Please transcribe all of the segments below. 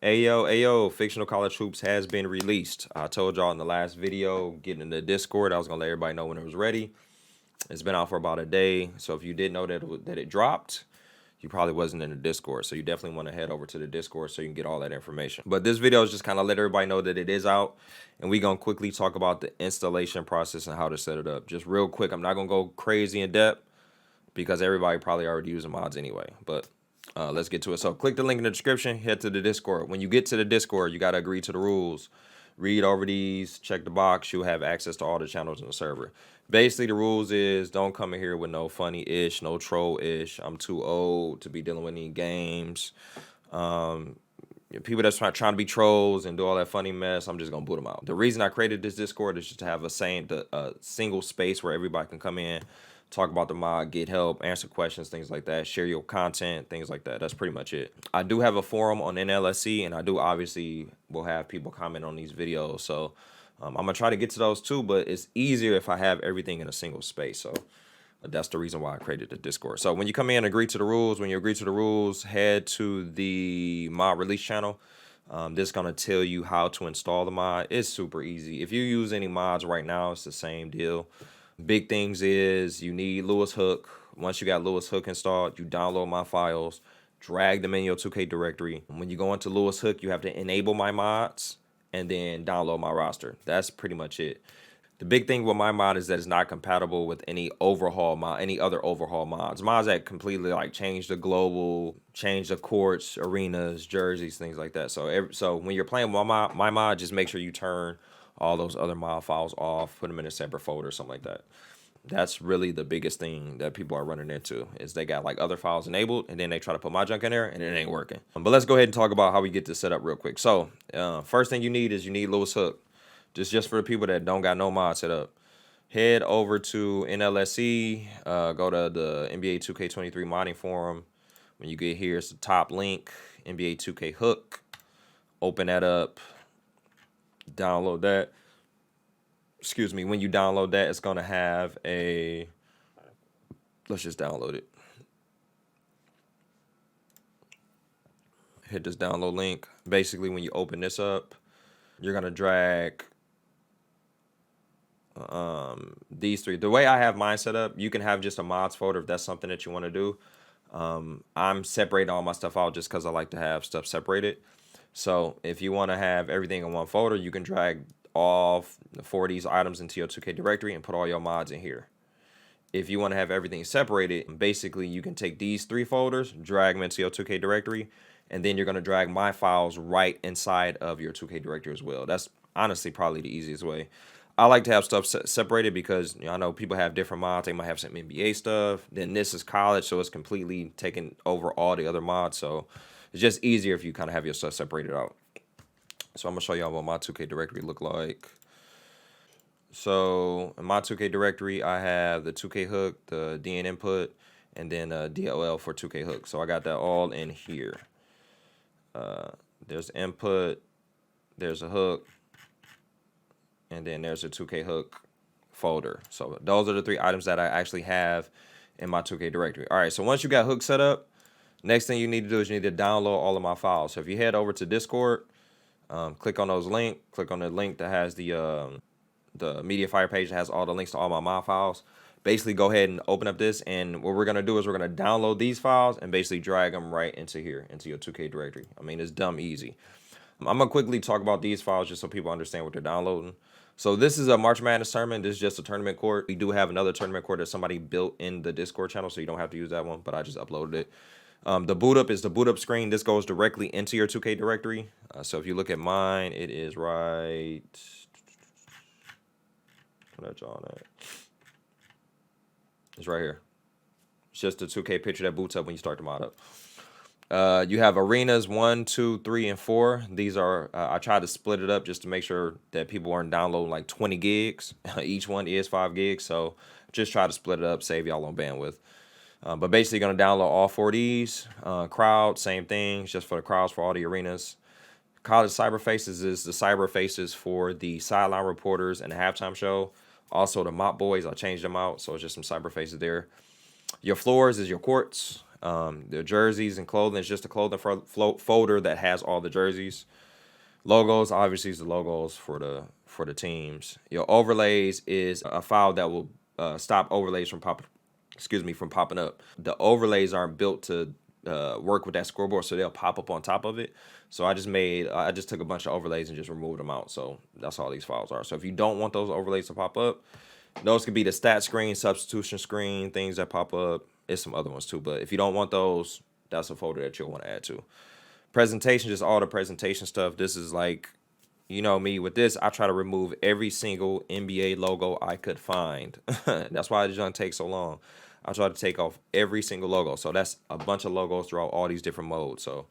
Ayo, Fictional College Hoops has been released. I told y'all in the last video, getting in the Discord, I was gonna let everybody know when it was ready. It's been out for about a day, so if you didn't know that it dropped, you probably wasn't in the Discord. So you definitely want to head over to the Discord so you can get all that information. But this video is just kind of let everybody know that it is out, and we gonna quickly talk about the installation process and how to set it up. Just real quick, I'm not gonna go crazy in depth because everybody probably already using mods anyway. But let's get to it. So click the link in the description, head to the Discord. When you get to the Discord, you got to agree to the rules. Read over these, check the box. You'll have access to all the channels in the server. Basically, the rules is don't come in here with no funny-ish, no troll-ish. I'm too old to be dealing with any games. People that's trying to be trolls and do all that funny mess, I'm just going to boot them out. The reason I created this Discord is just to have a single space where everybody can come in, talk about the mod, get help, answer questions, things like that, share your content, things like that. That's pretty much it. I do have a forum on NLSC, and I do obviously will have people comment on these videos. So I'm going to try to get to those too, but it's easier if I have everything in a single space. So that's the reason why I created the Discord. So when you come in, agree to the rules. When you agree to the rules, head to the mod release channel. This is going to tell you how to install the mod. It's super easy. If you use any mods right now, it's the same deal. Big things is you need Lewis Hook. Once you got Lewis Hook installed, you download my files, drag them in your 2K directory. When you go into Lewis Hook, you have to enable my mods and then download my roster. That's pretty much it. The big thing with my mod is that it's not compatible with any other overhaul mods. Mods that completely like change the global, change the courts, arenas, jerseys, things like that. So when you're playing my mod, just make sure you turn all those other mod files off, put them in a separate folder, something like that. That's really the biggest thing that people are running into is they got like other files enabled and then they try to put my junk in there and it ain't working. But let's go ahead and talk about how we get this set up real quick. So first thing you need is Lewis Hook. Just for the people that don't got no mod set up. Head over to NLSC, go to the NBA 2K23 modding forum. When you get here, it's the top link, NBA 2K Hook. Open that up. Download that. Excuse me. When you download that, it's going to have a... Let's just download it. Hit this download link. Basically, when you open this up, you're going to drag these three. The way I have mine set up, you can have just a mods folder if that's something that you want to do. I'm separating all my stuff out just because I like to have stuff separated. So if you want to have everything in one folder, you can drag all 4 of these items into your 2K directory and put all your mods in here. If you want to have everything separated, basically you can take these 3 folders, drag them into your 2K directory, and then you're going to drag my files right inside of your 2K directory as well. That's honestly probably the easiest way. I like to have stuff separated because I know people have different mods. They might have some NBA stuff. Then this is college, so it's completely taking over all the other mods. So it's just easier if you kind of have your stuff separated out. So I'm going to show y'all what my 2K directory look like. So in my 2K directory, I have the 2K hook, the DN input, and then DLL for 2K hook. So I got that all in here. There's input, there's a hook, and then there's a 2K hook folder. So those are the 3 items that I actually have in my 2K directory. All right, so once you got hook set up, next thing you need to do is you need to download all of my files. So if you head over to Discord, click on those links, click on the link that has the Mediafire page that has all the links to all my mod files. Basically, go ahead and open up this, and what we're going to do is we're going to download these files and basically drag them right into here, into your 2K directory. I mean, it's dumb easy. I'm going to quickly talk about these files just so people understand what they're downloading. So this is a March Madness tournament. This is just a tournament court. We do have another tournament court that somebody built in the Discord channel, so you don't have to use that one, but I just uploaded it. The boot up is the boot up screen. This goes directly into your 2K directory. So if you look at mine, it is right... That's on it. It's right here. It's just a 2K picture that boots up when you start the mod up. You have arenas 1, 2, 3, and 4. These are I tried to split it up just to make sure that people weren't downloading like 20 gigs. Each one is 5 gigs, so just try to split it up, save y'all on bandwidth. But basically, gonna download all 4 of these. Crowd, same thing, just for the crowds for all the arenas. College Cyber Faces is the cyber faces for the sideline reporters and the halftime show. Also, the mop boys, I changed them out, so it's just some cyber faces there. Your floors is your courts. The jerseys and clothing is just a clothing folder that has all the jerseys. Logos obviously is the logos for the teams. Your overlays is a file that will stop overlays from popping up. The overlays aren't built to work with that scoreboard, so they'll pop up on top of it. So I just took a bunch of overlays and just removed them out. So that's all these files are. So if you don't want those overlays to pop up, those could be the stat screen, substitution screen, things that pop up. It's some other ones too, but if you don't want those, that's a folder that you'll want to add to. Presentation, just all the presentation stuff. This is like, you know me, with this, I try to remove every single NBA logo I could find. That's why it doesn't take so long. I try to take off every single logo. So that's a bunch of logos throughout all these different modes. So,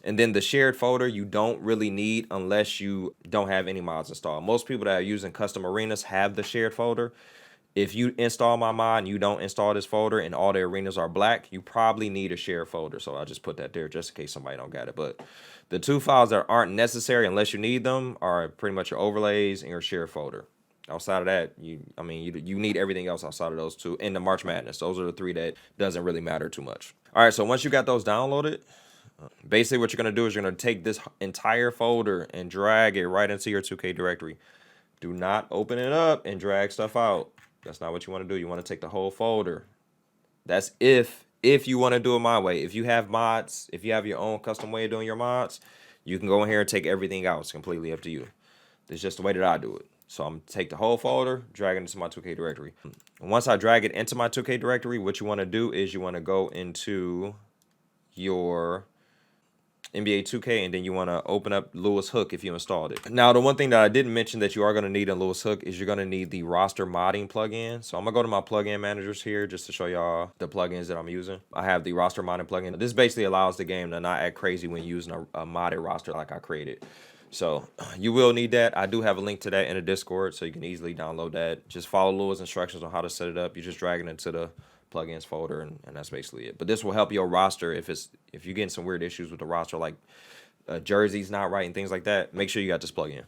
and then the shared folder you don't really need unless you don't have any mods installed. Most people that are using custom arenas have the shared folder. If you install my mod and you don't install this folder and all the arenas are black, you probably need a shared folder. So I'll just put that there just in case somebody don't got it. But the two files that aren't necessary unless you need them are pretty much your overlays and your shared folder. Outside of that, you need everything else outside of those two. And the March Madness, those are the three that doesn't really matter too much. All right, so once you got those downloaded, basically what you're gonna do is you're gonna take this entire folder and drag it right into your 2K directory. Do not open it up and drag stuff out. That's not what you want to do. You want to take the whole folder. That's if you want to do it my way. If you have mods, if you have your own custom way of doing your mods, you can go in here and take everything out. It's completely up to you. It's just the way that I do it. So I'm going to take the whole folder, drag it into my 2K directory. And once I drag it into my 2K directory, what you want to do is you want to go into your NBA 2K, and then you want to open up Lewis Hook if you installed it. Now, the one thing that I didn't mention that you are going to need in Lewis Hook is you're going to need the roster modding plugin. So I'm going to go to my plugin managers here just to show y'all the plugins that I'm using. I have the roster modding plugin. This basically allows the game to not act crazy when using a modded roster like I created. So you will need that. I do have a link to that in the Discord, so you can easily download that. Just follow Lewis' instructions on how to set it up. You just drag it into the plugins folder, and that's basically it. But this will help your roster if you're getting some weird issues with the roster, like jerseys not right and things like that. Make sure you got this plugin.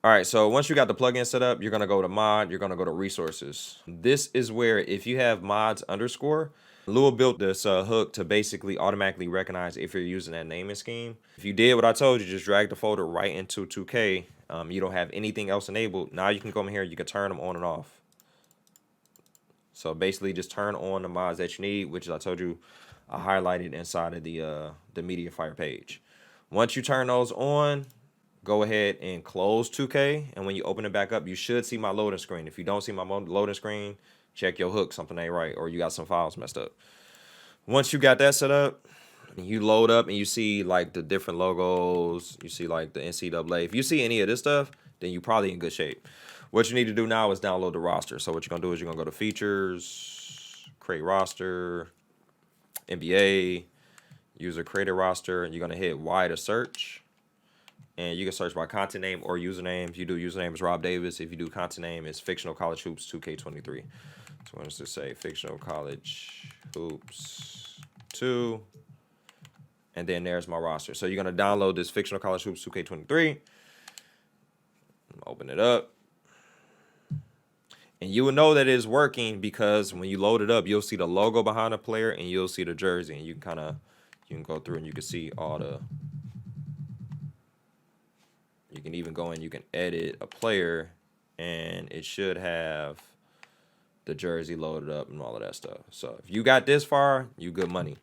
All right, so once you got the plugin set up, you're gonna go to mod, you're gonna go to resources. This is where if you have mods underscore, Lua built this hook to basically automatically recognize if you're using that naming scheme. If you did what I told you, just drag the folder right into 2K. You don't have anything else enabled. Now you can come in here, you can turn them on and off. So basically just turn on the mods that you need, which I told you I highlighted inside of the MediaFire page. Once you turn those on, go ahead and close 2K. And when you open it back up, you should see my loading screen. If you don't see my loading screen, check your hook. Something ain't right, or you got some files messed up. Once you got that set up, you load up and you see like the different logos. You see like the NCAA. If you see any of this stuff, then you're probably in good shape. What you need to do now is download the roster. So what you're going to do is you're going to go to features, create roster, NBA, user created roster, and you're going to hit Y to search. And you can search by content name or username. If you do username, it's Rob Davis. If you do content name, it's Fictional College Hoops 2K23. So let's just say Fictional College Hoops 2. And then there's my roster. So you're going to download this Fictional College Hoops 2K23. Open it up. And you will know that it is working because when you load it up, you'll see the logo behind the player and you'll see the jersey. And you can go through and you can see all the... You can even go and you can edit a player and it should have the jersey loaded up and all of that stuff. So if you got this far, you good money.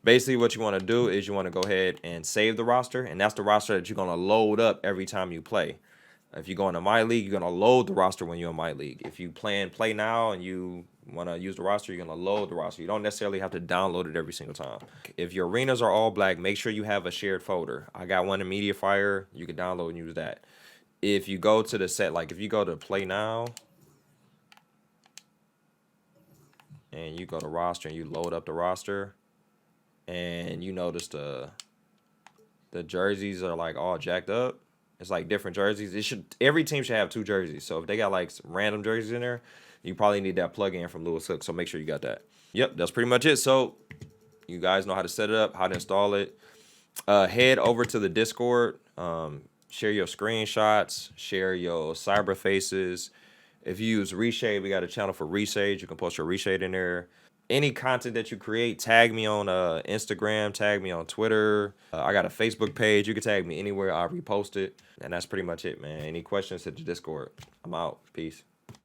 Basically what you want to do is you want to go ahead and save the roster, and that's the roster that you're going to load up every time you play. If you go into My League, you're going to load the roster when you're in My League. If you play now and you want to use the roster, you're going to load the roster. You don't necessarily have to download it every single time. If your arenas are all black, make sure you have a shared folder. I got one in MediaFire. You can download and use that. If you go to the set, like if you go to Play Now and you go to roster and you load up the roster and you notice the jerseys are like all jacked up. It's like different jerseys. Every team should have two jerseys. So if they got like some random jerseys in there, you probably need that plugin from Lewis Hook. So make sure you got that. Yep, that's pretty much it. So you guys know how to set it up, how to install it. Head over to the Discord. Share your screenshots. Share your cyber faces. If you use Reshade, we got a channel for Reshade. You can post your Reshade in there. Any content that you create, tag me on Instagram, tag me on Twitter. I got a Facebook page. You can tag me anywhere. I'll repost it. And that's pretty much it, man. Any questions, hit the Discord. I'm out. Peace.